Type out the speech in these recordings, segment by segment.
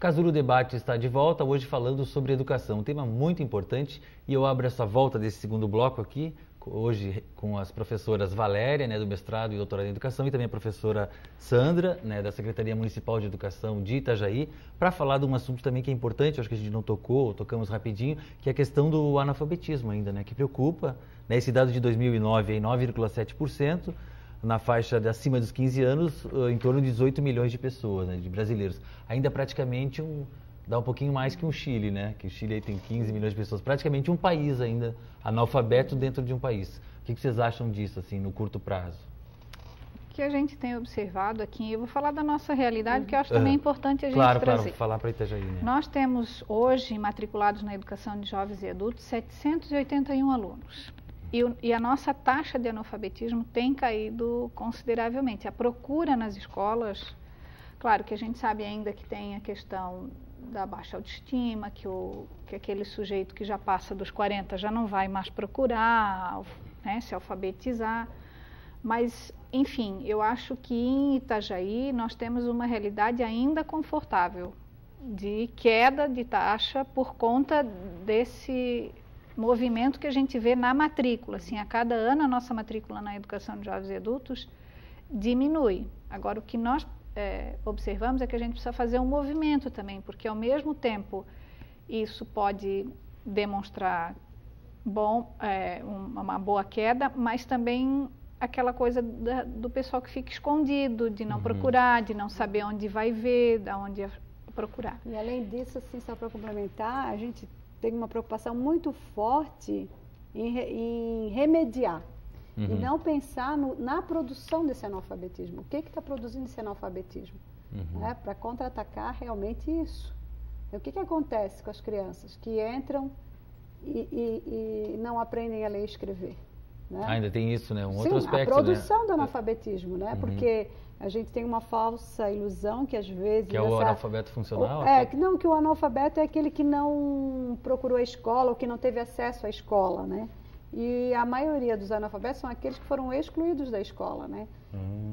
Casulo Debate está de volta, hoje falando sobre educação, um tema muito importante, e eu abro essa volta desse segundo bloco aqui, hoje com as professoras Valéria, do mestrado e doutorado em educação, e também a professora Sandra, da Secretaria Municipal de Educação de Itajaí, para falar de um assunto também que é importante, acho que a gente não tocamos rapidinho, que é a questão do analfabetismo ainda, que preocupa, esse dado de 2009 é 9,7%, na faixa de acima dos 15 anos, em torno de 18 milhões de pessoas, de brasileiros. Ainda praticamente dá um pouquinho mais que o Chile, que o Chile aí tem 15 milhões de pessoas. Praticamente um país ainda analfabeto dentro de um país. O que vocês acham disso, assim, no curto prazo? O que a gente tem observado aqui, eu vou falar da nossa realidade, que eu acho também importante a gente trazer. Claro, vou falar para Itajaí. Nós temos hoje, matriculados na educação de jovens e adultos, 781 alunos. E a nossa taxa de analfabetismo tem caído consideravelmente. A procura nas escolas, claro que a gente sabe ainda que tem a questão da baixa autoestima, que aquele sujeito que já passa dos 40 já não vai mais procurar, se alfabetizar. Mas, enfim, eu acho que em Itajaí nós temos uma realidade ainda confortável de queda de taxa por conta desse movimento que a gente vê na matrícula. Assim, a cada ano a nossa matrícula na educação de jovens e adultos diminui. Agora, o que nós observamos é que a gente precisa fazer um movimento também, porque ao mesmo tempo isso pode demonstrar uma boa queda, mas também aquela coisa do pessoal que fica escondido, de não procurar, de não saber onde vai ver, de onde procurar. E além disso, assim, só para complementar, a gente tem uma preocupação muito forte em remediar e não pensar na produção desse analfabetismo. O que está produzindo esse analfabetismo? Para contra-atacar realmente isso. E o que acontece com as crianças que entram e não aprendem a ler e escrever? Ainda tem isso, um outro aspecto. A produção do analfabetismo, porque a gente tem uma falsa ilusão que às vezes... Que é o analfabeto funcional? Que o analfabeto é aquele que não procurou a escola ou que não teve acesso à escola, E a maioria dos analfabetos são aqueles que foram excluídos da escola,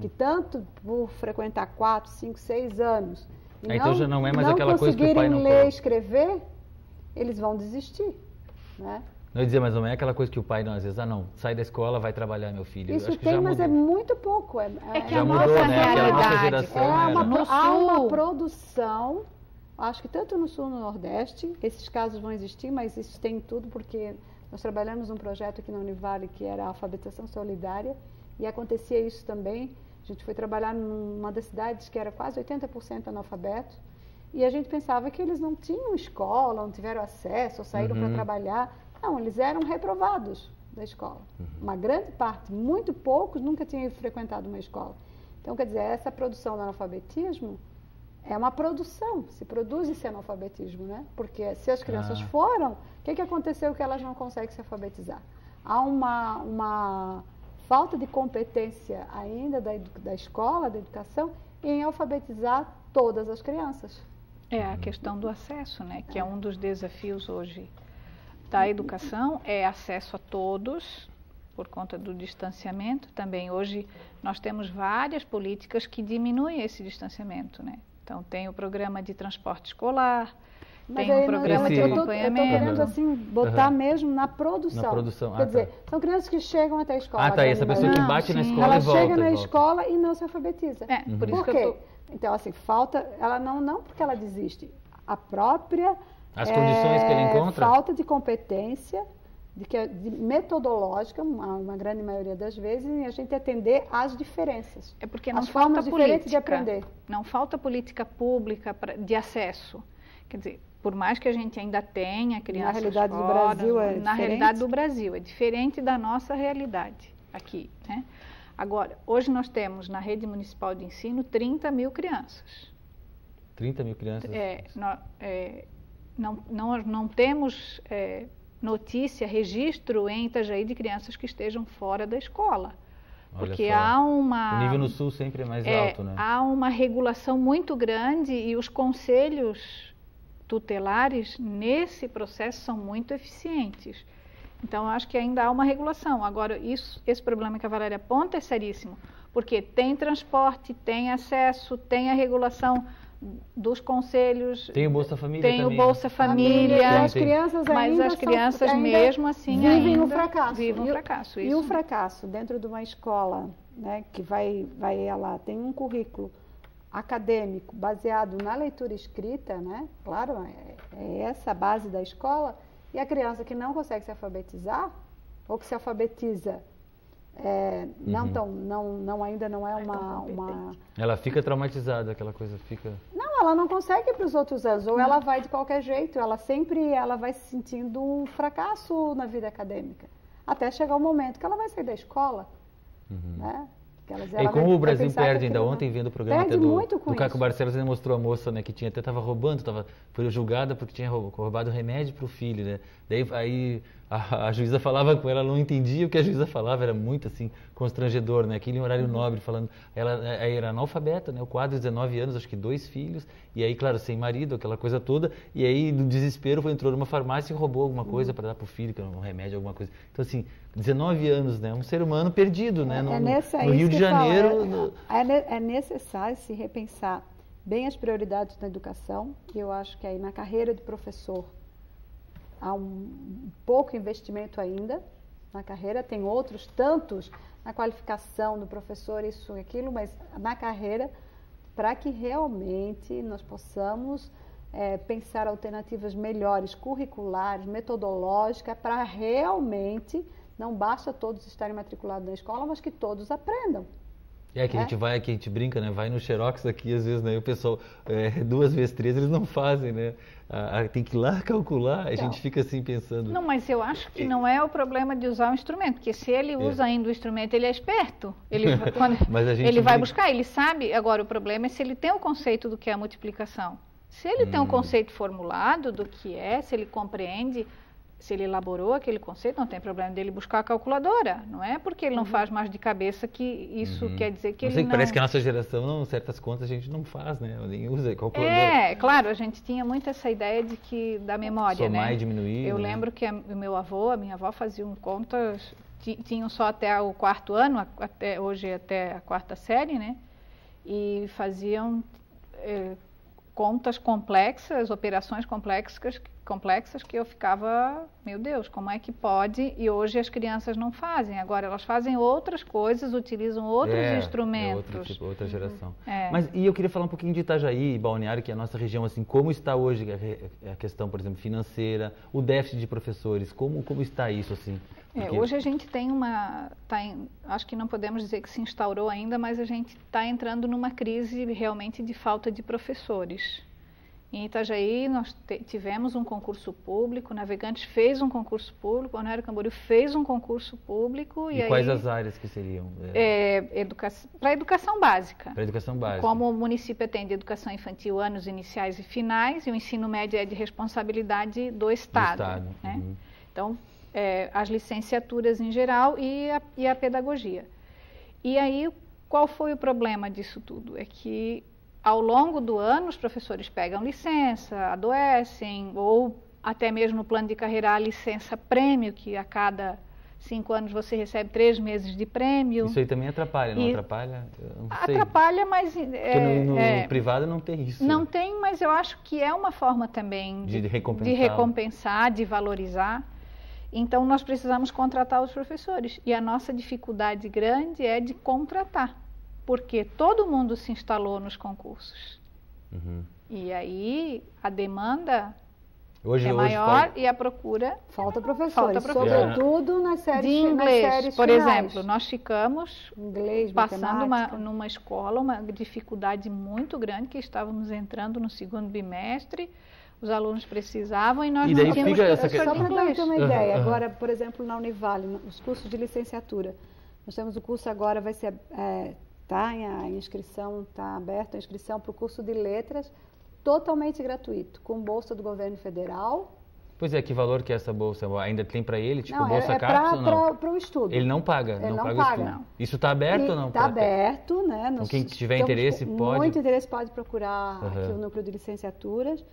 Que tanto por frequentar 4, 5, 6 anos e então já não é mais aquela coisa que o pai não conseguirem ler e escrever, eles vão desistir, Não ia dizer, mas não é aquela coisa que o pai, às vezes, sai da escola, vai trabalhar, meu filho. Isso acho que tem, mas é muito pouco. Que a nossa realidade, há uma produção, acho que tanto no Sul como no Nordeste, esses casos vão existir, mas isso tem tudo, porque nós trabalhamos num projeto aqui na Univale, que era a alfabetização solidária, e acontecia isso também. A gente foi trabalhar numa das cidades que era quase 80% analfabeto, e a gente pensava que eles não tinham escola, não tiveram acesso, ou saíram para trabalhar. Não, eles eram reprovados da escola. Uma grande parte, muito poucos, nunca tinham frequentado uma escola. Então, quer dizer, essa produção do analfabetismo é uma produção, se produz esse analfabetismo, Porque se as crianças foram, o que aconteceu que elas não conseguem se alfabetizar? Há uma falta de competência ainda da escola, da educação, em alfabetizar todas as crianças. É a questão do acesso, que é um dos desafios hoje da educação, é acesso a todos, por conta do distanciamento. Também hoje nós temos várias políticas que diminuem esse distanciamento, Então tem o programa de transporte escolar, tem o programa de acompanhamento. Eu estou querendo assim, botar mesmo na produção. Na produção. Quer dizer, são crianças que chegam até a escola. Essa pessoa que bate na escola ela e volta. Ela chega na escola e não se alfabetiza. Por isso que eu tô... Então, assim, falta, ela não porque ela desiste, a própria... As condições que ele encontra? Falta de competência, de metodológica, uma grande maioria das vezes, e a gente atender às diferenças. É porque não as falta formas diferentes de aprender. Não falta política pública de acesso. Quer dizer, por mais que a gente ainda tenha crianças na realidade fora, do Brasil é na realidade do Brasil é diferente da nossa realidade aqui, Agora, hoje nós temos na rede municipal de ensino 30 mil crianças. 30 mil crianças? Não temos notícia, registro em Itajaí de crianças que estejam fora da escola. Porque há uma... O nível no Sul sempre é mais alto, Há uma regulação muito grande e os conselhos tutelares nesse processo são muito eficientes. Então, eu acho que ainda há uma regulação. Agora, esse problema que a Valéria aponta é seríssimo, porque tem transporte, tem acesso, tem a regulação dos conselhos. Tem o Bolsa Família tem também. Tem o Bolsa Família. E as crianças mas as crianças mesmo assim vivem ainda o fracasso. Vivem o fracasso. E o fracasso dentro de uma escola, né, que ela tem um currículo acadêmico baseado na leitura escrita, né? Claro, é essa a base da escola. E a criança que não consegue se alfabetizar, ou que se alfabetiza, ainda não é uma... Ela fica traumatizada, aquela coisa fica... Não, ela não consegue para os outros anos, ou ela vai de qualquer jeito, ela vai se sentindo um fracasso na vida acadêmica, até chegar o momento que ela vai sair da escola, né? E como o Brasil perde ainda ontem, vendo o programa até do Caco Barcelos, ele mostrou a moça, né, que até estava roubando, foi julgada porque tinha roubado remédio para o filho, né? Daí aí a juíza falava com ela, não entendia o que a juíza falava, era muito assim constrangedor, né? Aquele horário nobre falando, ela era analfabeta, né? O quadro, 19 anos, acho que 2 filhos, e aí claro, sem marido, aquela coisa toda, e aí no desespero entrou numa farmácia e roubou alguma coisa para dar para o filho, um remédio, alguma coisa. Então assim, 19 anos, né? Um ser humano perdido, né? No Rio de Janeiro. É necessário se repensar bem as prioridades da educação, e eu acho que aí na carreira do professor há um pouco investimento ainda na carreira, tem outros tantos na qualificação do professor, isso e aquilo, mas na carreira, para que realmente nós possamos pensar alternativas melhores, curriculares, metodológicas, para realmente, não basta todos estarem matriculados na escola, mas que todos aprendam. Que a gente brinca, né? Vai no Xerox aqui, às vezes, né? O pessoal, 2 vezes 3, eles não fazem, né? Tem que ir lá calcular, a gente fica assim pensando. Não, mas eu acho que não é o problema de usar o instrumento, porque se ele usa ainda o instrumento, ele é esperto. Ele vai buscar, ele sabe. Agora, o problema é se ele tem o conceito do que é a multiplicação. Se ele tem um conceito formulado do que é, se ele compreende, se ele elaborou aquele conceito, não tem problema dele buscar a calculadora. Não é porque ele não faz mais de cabeça que isso quer dizer que ele não... Parece que a nossa geração, certas contas a gente não faz, né? Nem usa a calculadora. Claro, a gente tinha muito essa ideia da memória, somar né? E diminuir. Eu lembro que o meu avô, a minha avó faziam contas, tinham só até o 4º ano, hoje até a 4ª série, né? E faziam contas complexas, operações complexas que eu ficava, meu Deus, como é que pode? E hoje as crianças não fazem, agora elas fazem outras coisas, utilizam outros instrumentos. Outra geração. Mas e eu queria falar um pouquinho de Itajaí e Balneário, que é a nossa região, assim, como está hoje a questão, por exemplo, financeira, o déficit de professores, como está isso, assim? Hoje a gente tem acho que não podemos dizer que se instaurou ainda, mas a gente está entrando numa crise realmente de falta de professores. Em Itajaí nós tivemos um concurso público, Navegantes fez um concurso público, Balneário Camboriú fez um concurso público. E quais as áreas que seriam? Para a educação básica. Para a educação básica. Como o município atende educação infantil, anos iniciais e finais, e o ensino médio é de responsabilidade do Estado. Né? Então, as licenciaturas em geral e a pedagogia. E aí, qual foi o problema disso tudo? É que ao longo do ano os professores pegam licença, adoecem, ou até mesmo no plano de carreira a licença prêmio, que a cada 5 anos você recebe 3 meses de prêmio. Isso aí também atrapalha, não atrapalha? Eu não sei. Atrapalha, mas... Porque no privado não tem isso. Não tem, mas eu acho que é uma forma também de recompensar, de valorizar. Então, nós precisamos contratar os professores. E a nossa dificuldade grande é de contratar, porque todo mundo se instalou nos concursos. E aí, a demanda é maior e a procura... Falta professores, sobretudo nas séries de inglês. Nas séries por finais. exemplo, nós ficamos passando numa escola uma dificuldade muito grande, que estávamos entrando no 2º bimestre, os alunos precisavam e nós não tínhamos professor de inglês. Só para ter uma ideia, agora, por exemplo, na Univale, os cursos de licenciatura, nós temos o curso agora, vai ser, a inscrição, está aberta a inscrição para o curso de letras, totalmente gratuito, com bolsa do governo federal. Pois é, que valor que é essa bolsa? Ainda tem para ele, tipo não, bolsa CAPES ou não? Para o estudo. Ele não paga? Ele não paga o estudo. Isso está aberto ou não? Está aberto, né? Então, quem tiver interesse pode? Muito interesse pode procurar aqui o núcleo de licenciaturas.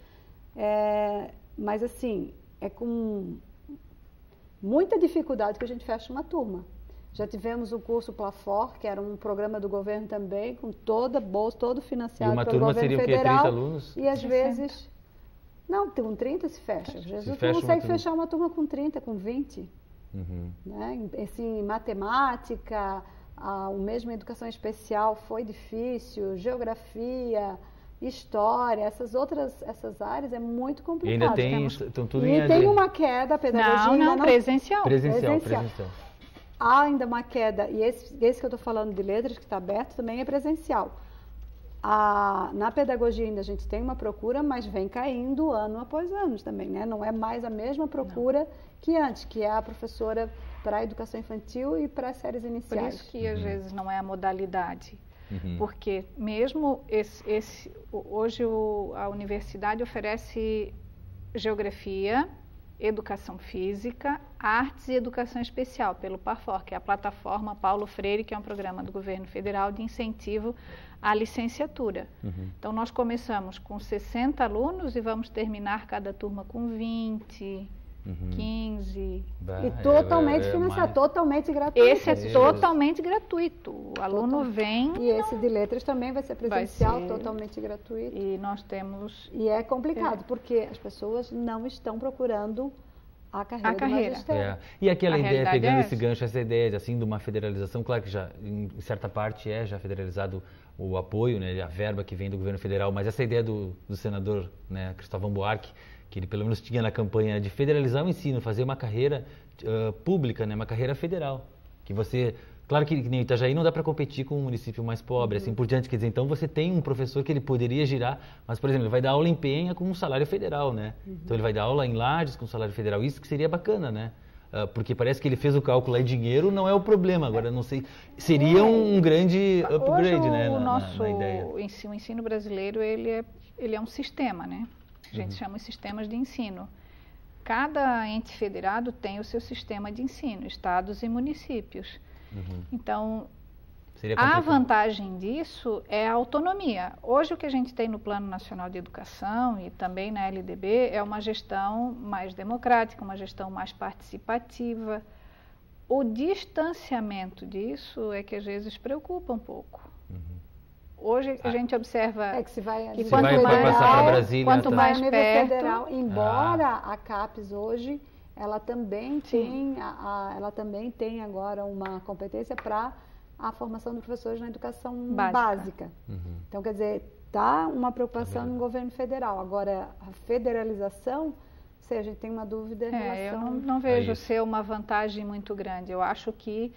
Mas assim, é com muita dificuldade que a gente fecha uma turma. Já tivemos o curso Plafor, que era um programa do governo também, com toda bolsa, todo financiado pelo governo federal. E uma turma seria o quê? 30 alunos? E às vezes... Não, com 30 se fecha. Às vezes você consegue fechar uma turma com 30, com 20. Né? Assim, matemática, o mesmo educação especial foi difícil, geografia, história, essas áreas é muito complicado. E ainda tem, então, tudo e tem uma queda, a pedagogia... Não, presencial. Presencial. Há ainda uma queda, e esse que eu estou falando de letras, que está aberto, também é presencial. Na pedagogia ainda a gente tem uma procura, mas vem caindo ano após ano também, né? Não é mais a mesma procura que antes, que é a professora para a educação infantil e para as séries iniciais. Por isso que às vezes não é a modalidade. Porque mesmo hoje a universidade oferece geografia, educação física, artes e educação especial pelo PAFOR, que é a plataforma Paulo Freire, que é um programa do governo federal de incentivo à licenciatura. Então nós começamos com 60 alunos e vamos terminar cada turma com 20, 15. E totalmente financiado, totalmente gratuito. Esse é totalmente gratuito. O aluno vem... E esse de letras também vai ser presencial, totalmente gratuito. E nós temos... E é complicado, porque as pessoas não estão procurando a carreira do magistério. E aquela ideia, pegando esse gancho, essa ideia assim, de uma federalização, claro que já, em certa parte, já federalizado o apoio, né, a verba que vem do governo federal, mas essa ideia do senador, né, Cristóvão Buarque, que ele pelo menos tinha na campanha de federalizar o ensino, fazer uma carreira pública, né, uma carreira federal, que você... Claro que nem Itajaí não dá para competir com um município mais pobre, assim por diante, quer dizer, então você tem um professor que ele poderia girar, mas, por exemplo, ele vai dar aula em Penha com um salário federal, né? Então ele vai dar aula em Lages com salário federal, isso que seria bacana, né? Porque parece que ele fez o cálculo aí, dinheiro não é o problema, agora não sei, seria um grande upgrade, hoje, né, na ideia. O ensino brasileiro, ele é um sistema, né? A gente chama de sistemas de ensino. Cada ente federado tem o seu sistema de ensino, estados e municípios. Então, a vantagem disso é a autonomia. Hoje o que a gente tem no Plano Nacional de Educação e também na LDB é uma gestão mais democrática, uma gestão mais participativa. O distanciamento disso é que às vezes preocupa um pouco. Hoje a gente observa que quanto mais perto, federal, embora a CAPES hoje ela também tem agora uma competência para a formação de professores na educação básica. Então, quer dizer, está uma preocupação no governo federal. Agora, a federalização, a gente tem uma dúvida em relação... Eu não vejo ser uma vantagem muito grande. Eu acho que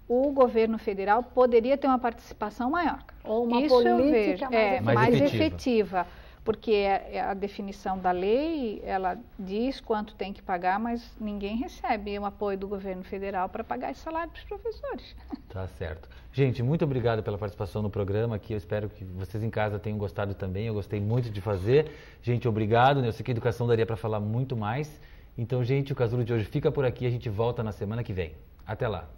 o governo federal poderia ter uma participação maior. Ou uma política mais efetiva. Porque a definição da lei, ela diz quanto tem que pagar, mas ninguém recebe o apoio do governo federal para pagar esse salário para os professores. Tá certo. Gente, muito obrigado pela participação no programa aqui. Eu espero que vocês em casa tenham gostado também. Eu gostei muito de fazer. Gente, obrigado. Eu sei que a educação daria para falar muito mais. Então, gente, o Casulo de hoje fica por aqui. A gente volta na semana que vem. Até lá.